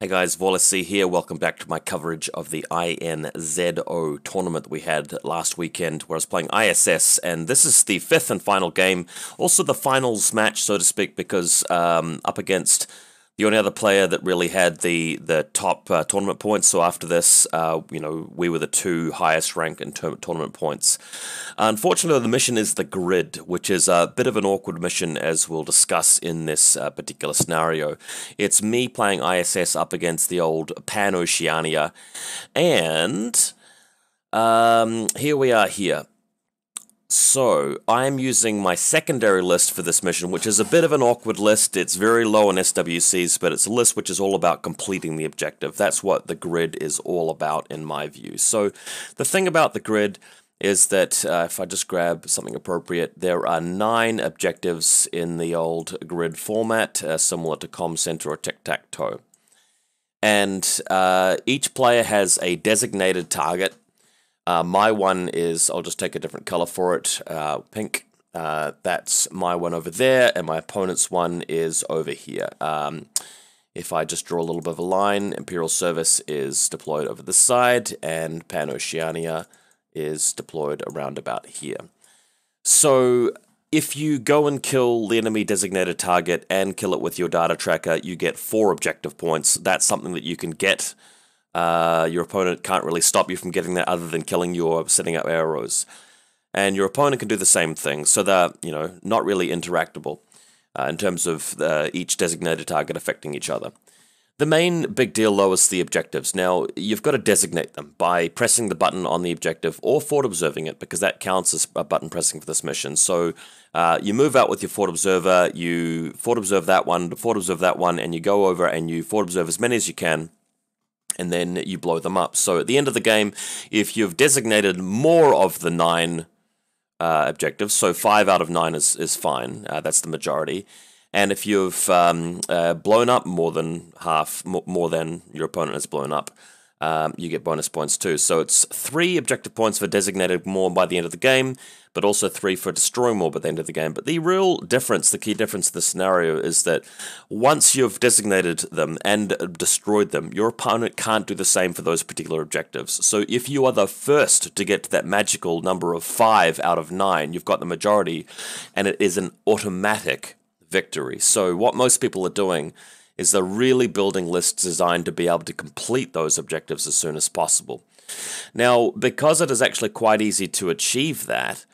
Hey guys, VaulSC here. Welcome back to my coverage of the INZO tournament that we had last weekend where I was playing ISS, and this is the fifth and final game, also the finals match, so to speak, because up against the only other player that really had the top tournament points. So after this, we were the two highest ranked in tournament points. Unfortunately, the mission is the grid, which is a bit of an awkward mission, as we'll discuss in this particular scenario. It's me playing ISS up against the old PanO, and here we are here. So, I'm using my secondary list for this mission, which is a bit of an awkward list. It's very low in SWCs, but it's a list which is all about completing the objective. That's what the grid is all about, in my view. So, the thing about the grid is that, if I just grab something appropriate, there are 9 objectives in the old grid format, similar to Com Center or Tic-Tac-Toe. And each player has a designated target. My one is, I'll just take a different color for it, pink. That's my one over there, and my opponent's one is over here. If I just draw a little bit of a line, Imperial Service is deployed over the side, and PanO is deployed around about here. So, if you go and kill the enemy designated target and kill it with your data tracker, you get 4 objective points. That's something that you can get. Your opponent can't really stop you from getting that other than killing you or setting up arrows. And your opponent can do the same thing, so they're, not really interactable in terms of each designated target affecting each other. The main big deal, though, is the objectives. Now, you've got to designate them by pressing the button on the objective or forward observing it, because that counts as a button pressing for this mission. So, you move out with your forward observer, you forward observe that one, forward observe that one, and you go over and you forward observe as many as you can, and then you blow them up. So at the end of the game, if you've designated more of the 9 objectives, so 5 out of 9 is fine, that's the majority, and if you've blown up more than half, more than your opponent has blown up, you get bonus points too. So it's 3 objective points for designated more by the end of the game, but also 3 for destroying more by the end of the game. But the real difference, the key difference in the scenario is that once you've designated them and destroyed them, your opponent can't do the same for those particular objectives. So if you are the first to get to that magical number of 5 out of 9, you've got the majority, and it is an automatic victory. So what most people are doing is they're really building lists designed to be able to complete those objectives as soon as possible. Now, because it is actually quite easy to achieve that,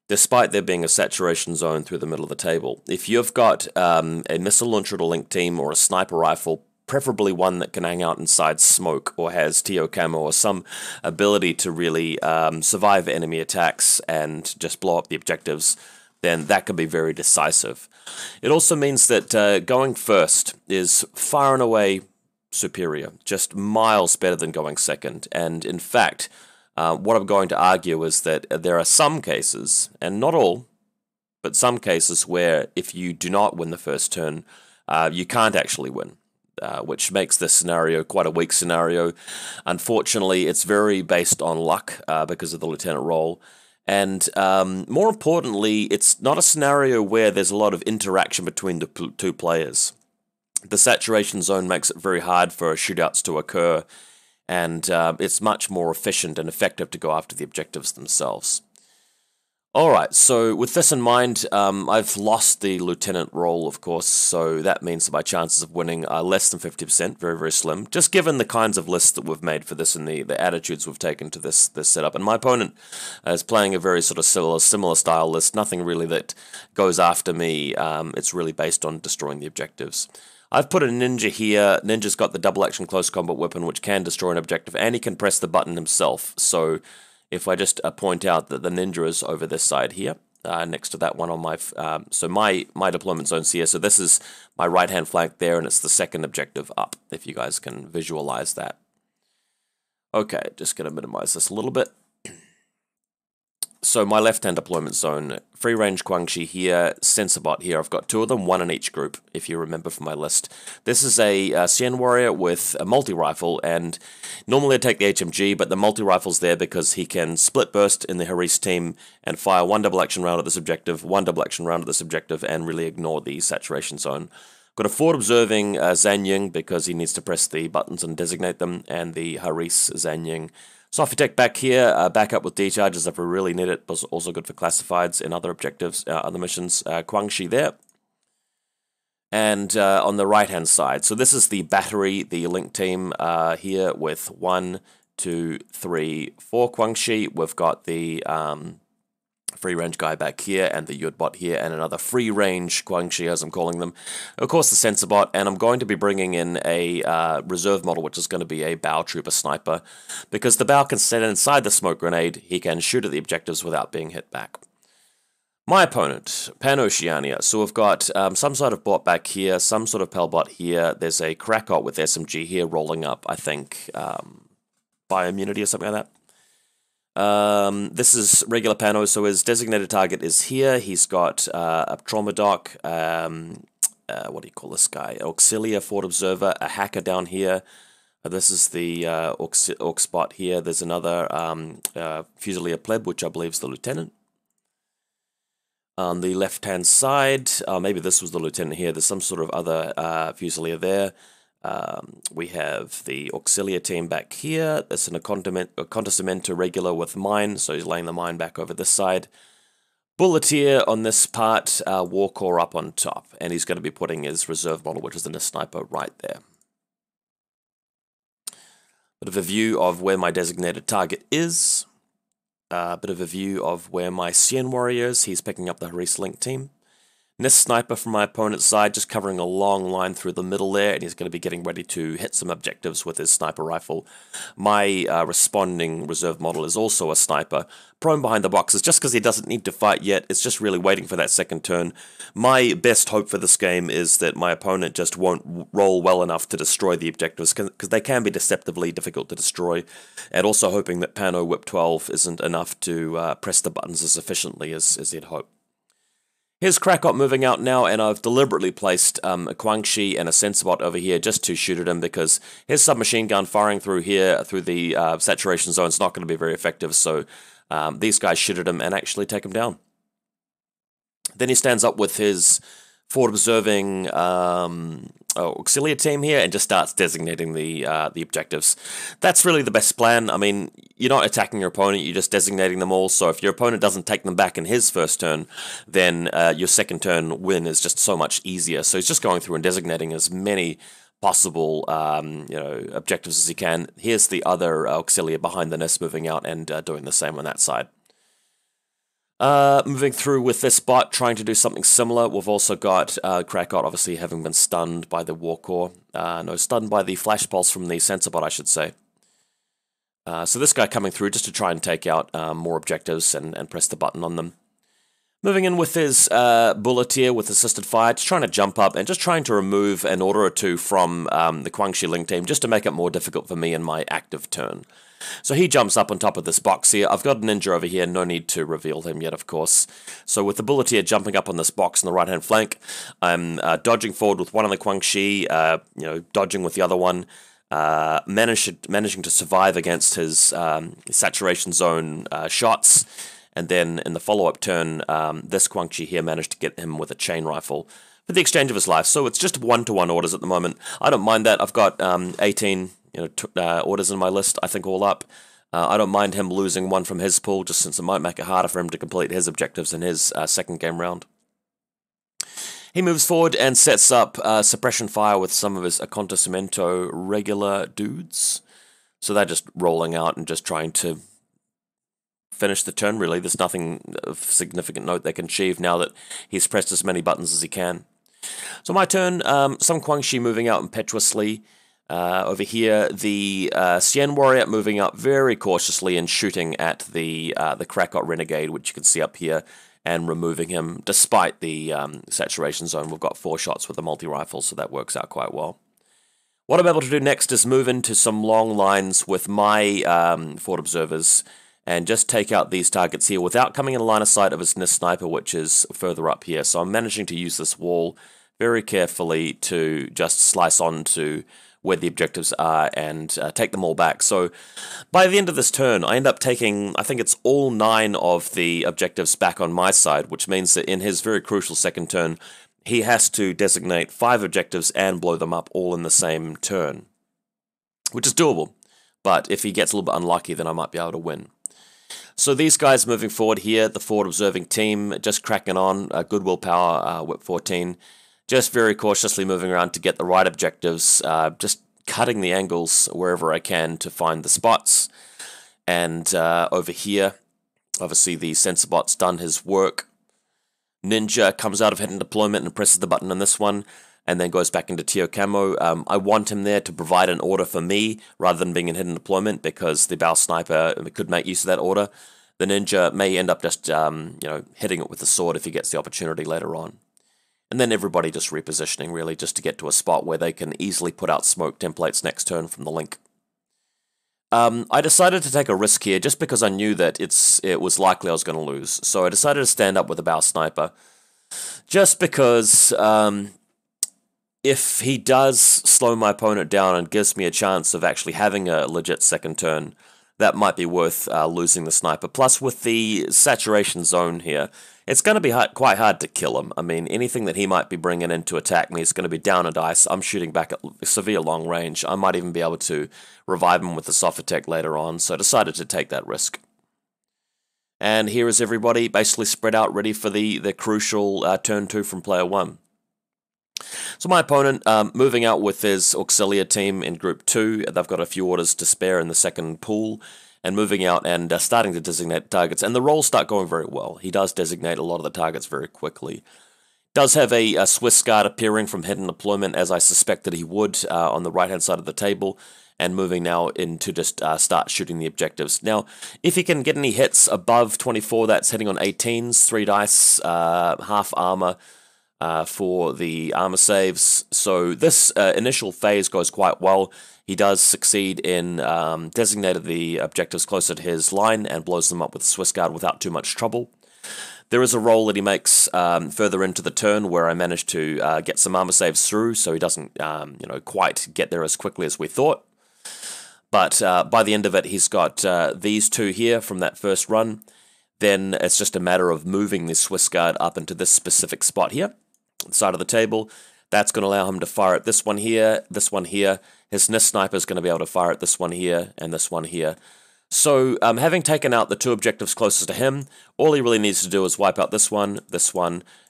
despite there being a saturation zone through the middle of the table, if you've got a missile launcher to link team or a sniper rifle, preferably one that can hang out inside smoke or has TO camo or some ability to really survive enemy attacks and just blow up the objectives, then that can be very decisive. It also means that going first is far and away superior, just miles better than going second. And in fact, what I'm going to argue is that there are some cases, and not all, but some cases where if you do not win the first turn, you can't actually win. Which makes this scenario quite a weak scenario. Unfortunately, it's very based on luck because of the lieutenant role. And more importantly, it's not a scenario where there's a lot of interaction between the two players. The saturation zone makes it very hard for shootouts to occur, and it's much more efficient and effective to go after the objectives themselves. Alright, so with this in mind, I've lost the lieutenant role, of course, so that means that my chances of winning are less than 50%, very, very slim, just given the kinds of lists that we've made for this and the attitudes we've taken to this setup. And my opponent is playing a very sort of similar style list, nothing really that goes after me, it's really based on destroying the objectives. I've put a ninja here. Ninja's got the double action close combat weapon, which can destroy an objective, and he can press the button himself, so if I just point out that the ninja is over this side here, next to that one on my, so my deployment zone's here, so this is my right-hand flank there, and it's the second objective up, if you guys can visualize that. Okay, just going to minimize this a little bit. So my left-hand deployment zone, free-range Guangxi here, Sensorbot here. I've got 2 of them, 1 in each group, if you remember from my list. This is a Xian warrior with a multi-rifle, and normally I take the HMG, but the multi-rifle's there because he can split burst in the Haris team and fire 1 double action round at this objective, 1 double action round at this objective, and really ignore the saturation zone. Got a forward observing Zhang because he needs to press the buttons and designate them, and the Haris Zhang. Softy Tech back here, back up with decharges if we really need it, but also good for classifieds and other objectives, other missions. Guangxi there. And on the right-hand side, so this is the battery, the link team here with 1, 2, 3, 4 Guangxi. We've got the free-range guy back here, and the Yud bot here, and another free-range Guangxi, as I'm calling them. Of course, the sensor bot, and I'm going to be bringing in a reserve model, which is going to be a Bao Trooper Sniper, because the Bao can stand inside the smoke grenade, he can shoot at the objectives without being hit back. My opponent, PanO. So we've got some sort of bot back here, some sort of Pel bot here. There's a Krakot with SMG here rolling up, I think, bioimmunity or something like that. This is regular PanO, so his designated target is here. He's got a trauma doc, what do you call this guy? Auxilia Forward Observer, a hacker down here. This is the Aux bot here. There's another Fusilier Pleb, which I believe is the lieutenant. On the left-hand side, maybe this was the lieutenant here. There's some sort of other Fusilier there. We have the Auxilia team back here. There's a Condimento regular with mine, so he's laying the mine back over this side. Bulleteer on this part, Warcore up on top, and he's going to be putting his reserve model, which is in a sniper, right there. Bit of a view of where my designated target is. A bit of a view of where my Xian warrior is. He's picking up the Haris Link team. Nist sniper from my opponent's side, just covering a long line through the middle there, and he's going to be getting ready to hit some objectives with his sniper rifle. My responding reserve model is also a sniper, prone behind the boxes, just because he doesn't need to fight yet. It's just really waiting for that second turn. My best hope for this game is that my opponent just won't roll well enough to destroy the objectives, because they can be deceptively difficult to destroy, and also hoping that PanO Whip 12 isn't enough to press the buttons as efficiently as he'd hope. Here's Krakot moving out now, and I've deliberately placed a Guangxi and a sensor bot over here just to shoot at him, because his submachine gun firing through here, through the saturation zone, is not going to be very effective, so these guys shoot at him and actually take him down. Then he stands up with his forward observing auxiliary team here and just starts designating the objectives. That's really the best plan. I mean, you're not attacking your opponent, you're just designating them all, so if your opponent doesn't take them back in his first turn, then your second turn win is just so much easier. So he's just going through and designating as many possible objectives as he can. Here's the other auxiliary behind the nest moving out and doing the same on that side. Moving through with this bot, trying to do something similar. We've also got Krakot, obviously having been stunned by the Warcore. No, stunned by the flash pulse from the sensor bot, I should say. So this guy coming through just to try and take out more objectives and press the button on them. Moving in with his Bulleteer with assisted fire, just trying to jump up and just trying to remove an order or two from the Guangxi Link team, just to make it more difficult for me in my active turn. So he jumps up on top of this box here. I've got a ninja over here, no need to reveal him yet, of course. So with the Bulleteer jumping up on this box on the right-hand flank, I'm dodging forward with one of the Guangxi, dodging with the other one, managing to survive against his saturation zone shots. And then in the follow-up turn, this Guangxi here managed to get him with a chain rifle for the exchange of his life. So it's just one-to-one orders at the moment. I don't mind that. I've got 18 orders in my list, I think, all up. I don't mind him losing one from his pool, just since it might make it harder for him to complete his objectives in his second game round. He moves forward and sets up suppression fire with some of his Acontecimento regular dudes. So they're just rolling out and just trying to finish the turn, really. There's nothing of significant note they can achieve now that he's pressed as many buttons as he can. So my turn, some Guangxi moving out impetuously. Over here, the Xian warrior moving up very cautiously and shooting at the Krakot renegade, which you can see up here, and removing him despite the saturation zone. We've got 4 shots with a multi-rifle, so that works out quite well. What I'm able to do next is move into some long lines with my forward observers and just take out these targets here without coming in line of sight of his NIST sniper, which is further up here. So I'm managing to use this wall very carefully to just slice on to where the objectives are and take them all back. So by the end of this turn, I end up taking, I think it's all 9 of the objectives back on my side, which means that in his very crucial second turn, he has to designate 5 objectives and blow them up all in the same turn, which is doable. But if he gets a little bit unlucky, then I might be able to win. So these guys moving forward here, the forward observing team, just cracking on, good willpower, whip 14, just very cautiously moving around to get the right objectives, just cutting the angles wherever I can to find the spots. And over here, obviously the sensor bot's done his work. Ninja comes out of hidden deployment and presses the button on this one, and then goes back into Tio Camo. I want him there to provide an order for me, rather than being in hidden deployment, because the Bow Sniper could make use of that order. The Ninja may end up just, hitting it with the sword if he gets the opportunity later on. And then everybody just repositioning, really, just to get to a spot where they can easily put out smoke templates next turn from the link. I decided to take a risk here, just because I knew that it was likely I was going to lose. So I decided to stand up with a Bow Sniper, just because if he does slow my opponent down and gives me a chance of actually having a legit second turn, that might be worth losing the sniper. Plus, with the saturation zone here, it's going to be quite hard to kill him. I mean, anything that he might be bringing in to attack me is going to be down a dice. I'm shooting back at severe long range. I might even be able to revive him with the soft attack later on, so I decided to take that risk. And here is everybody basically spread out, ready for the crucial turn 2 from player 1. So my opponent moving out with his auxiliary team in group 2. They've got a few orders to spare in the second pool, and moving out and starting to designate targets. And the rolls start going very well. He does designate a lot of the targets very quickly. Does have a Swiss Guard appearing from hidden deployment, as I suspected he would, on the right-hand side of the table, and moving now in to just start shooting the objectives. Now, if he can get any hits above 24, that's hitting on 18s, 3 dice, half armor, for the armor saves. So this initial phase goes quite well. He does succeed in designating the objectives closer to his line and blows them up with Swiss Guard without too much trouble. There is a roll that he makes further into the turn where I managed to get some armor saves through, so he doesn't quite get there as quickly as we thought. But by the end of it, he's got these 2 here from that first run. Then it's just a matter of moving this Swiss Guard up into this specific spot here, side of the table. That's going to allow him to fire at this one here, this one here. His NIST sniper is going to be able to fire at this one here and this one here. So having taken out the 2 objectives closest to him, all he really needs to do is wipe out this one,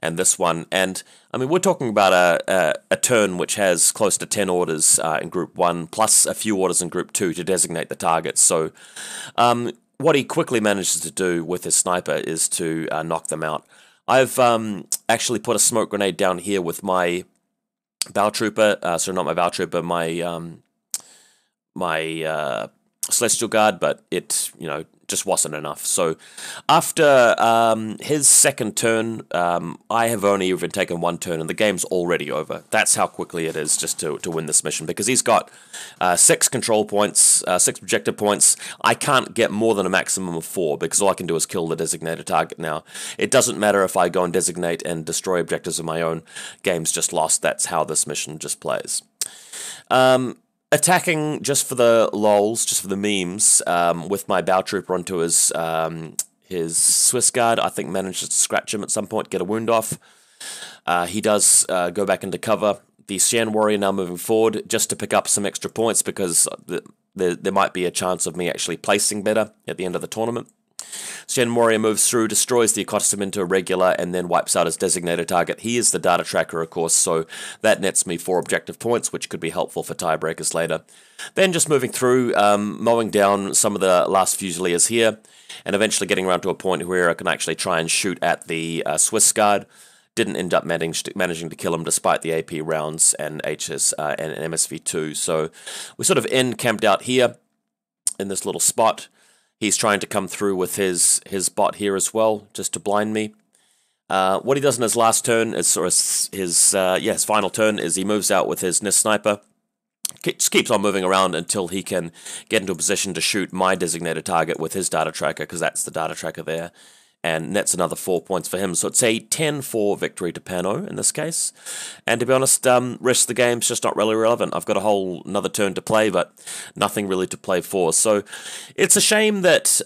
and this one. And I mean, we're talking about a turn which has close to 10 orders in group 1, plus a few orders in group 2 to designate the targets. So what he quickly manages to do with his sniper is to knock them out. I've actually put a smoke grenade down here with my Bow Trooper, sorry, not my Bow Trooper, my Celestial Guard, but it, just wasn't enough. So after his second turn, I have only even taken 1 turn, and the game's already over. That's how quickly it is just to win this mission, because he's got 6 control points, 6 objective points. I can't get more than a maximum of 4, because all I can do is kill the designated target now. It doesn't matter if I go and designate and destroy objectives of my own. Game's just lost. That's how this mission just plays. Attacking just for the lols, just for the memes, with my Bow Trooper onto his Swiss Guard. I think manages to scratch him at some point, get a wound off. He does go back into cover. The Shan Warrior now moving forward just to pick up some extra points, because there might be a chance of me actually placing better at the end of the tournament. Shan Warrior moves through, destroys the Acosta into a regular, and then wipes out his designated target. He is the data tracker, of course, so that nets me 4 objective points, which could be helpful for tiebreakers later. Then just moving through, mowing down some of the last Fusiliers here, and eventually getting around to a point where I can actually try and shoot at the Swiss Guard. Didn't end up managing to kill him despite the AP rounds and HS and MSV2. So we sort of camped out here in this little spot. He's trying to come through with his bot here as well, just to blind me. What he does in his last turn is, or his final turn, is he moves out with his NIST sniper. Just keeps on moving around until he can get into a position to shoot my designated target with his data tracker, because that's the data tracker there, and nets another 4 points for him. So it's a 10-4 victory to PanO in this case. And to be honest, rest of the game's just not really relevant. I've got a whole another turn to play, but nothing really to play for. So it's a shame that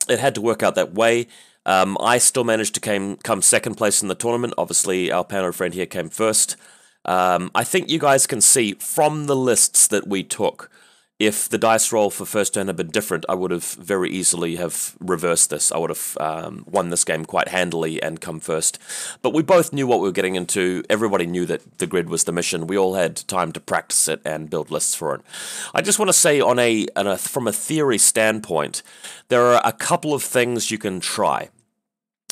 it had to work out that way. I still managed to come second place in the tournament. Obviously, our PanO friend here came first. I think you guys can see from the lists that we took, if the dice roll for first turn had been different, I would have very easily have reversed this. I would have won this game quite handily and come first. But we both knew what we were getting into. Everybody knew that the grid was the mission. We all had time to practice it and build lists for it. I just want to say from a theory standpoint, there are a couple of things you can try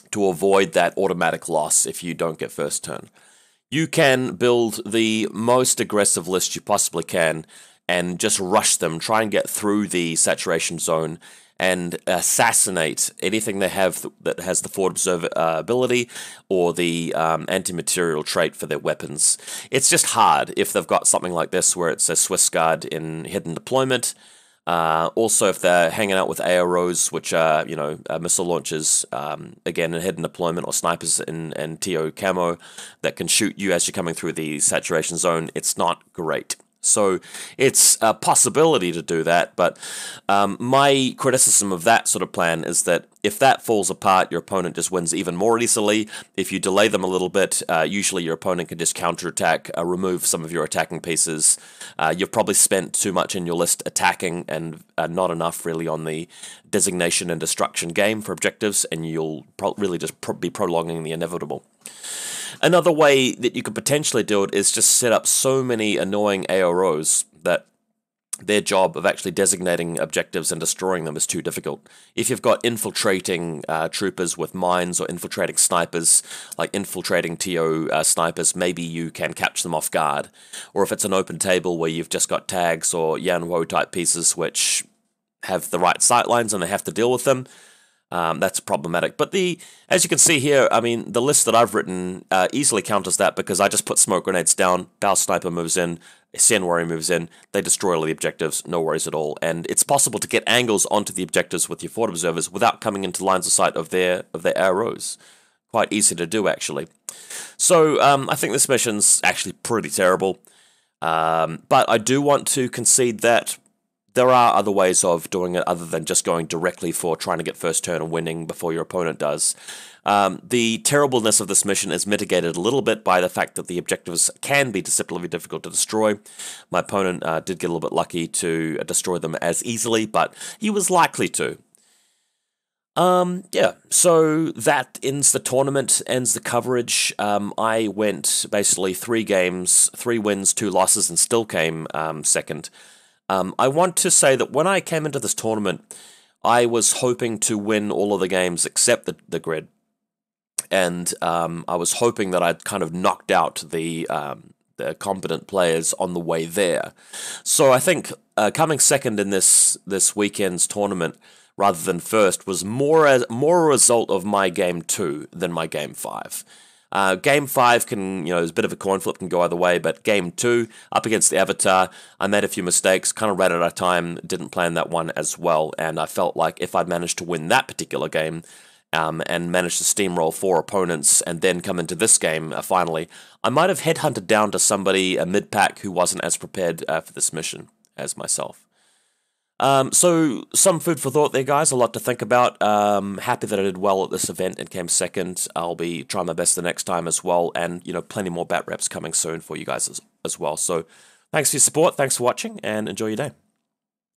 to avoid that automatic loss if you don't get first turn. You can build the most aggressive list you possibly can and just rush them, try and get through the saturation zone and assassinate anything they have that has the forward observability or the anti-material trait for their weapons. It's just hard if they've got something like this where it's a Swiss Guard in hidden deployment. Also, if they're hanging out with AROs, which are, missile launchers, again, in hidden deployment, or snipers in TO camo that can shoot you as you're coming through the saturation zone, it's not great. So it's a possibility to do that, but my criticism of that sort of plan is that if that falls apart, your opponent just wins even more easily. If you delay them a little bit, usually your opponent can just counterattack, remove some of your attacking pieces. You've probably spent too much in your list attacking and not enough really on the designation and destruction game for objectives, and you'll really just be prolonging the inevitable. Another way that you could potentially do it is just set up so many annoying AROs that their job of actually designating objectives and destroying them is too difficult. If you've got infiltrating troopers with mines or infiltrating snipers, like infiltrating TO snipers, maybe you can catch them off guard. Or if it's an open table where you've just got tags or Yanwo type pieces which have the right sightlines and they have to deal with them, that's problematic. But as you can see here, I mean, the list that I've written easily counters that because I just put smoke grenades down, Bow Sniper moves in, Sen Warrior moves in, they destroy all the objectives, no worries at all. And it's possible to get angles onto the objectives with your forward observers without coming into lines of sight of their arrows. Quite easy to do, actually. So I think this mission's actually pretty terrible. But I do want to concede that there are other ways of doing it other than just going directly for trying to get first turn and winning before your opponent does. The terribleness of this mission is mitigated a little bit by the fact that the objectives can be deceptively difficult to destroy. My opponent did get a little bit lucky to destroy them as easily, but he was likely to. Yeah, so that ends the tournament, ends the coverage. I went basically 3 games, 3 wins, 2 losses, and still came second. I want to say that when I came into this tournament, I was hoping to win all of the games except the grid. And I was hoping that I'd kind of knocked out the competent players on the way there. So I think coming second in this weekend's tournament rather than first was more a result of my game 2 than my game 5. Game 5 can, there's a bit of a coin flip, can go either way, but game 2, up against the Avatar, I made a few mistakes, kind of ran out of time, didn't plan that one as well, and I felt like if I'd managed to win that particular game, and managed to steamroll 4 opponents, and then come into this game, finally, I might have headhunted down to somebody, a mid-pack, who wasn't as prepared for this mission as myself. So, some food for thought there, guys, a lot to think about. Happy that I did well at this event and came second. I'll be trying my best the next time as well, and, plenty more bat reps coming soon for you guys as well. So, thanks for your support, thanks for watching, and enjoy your day.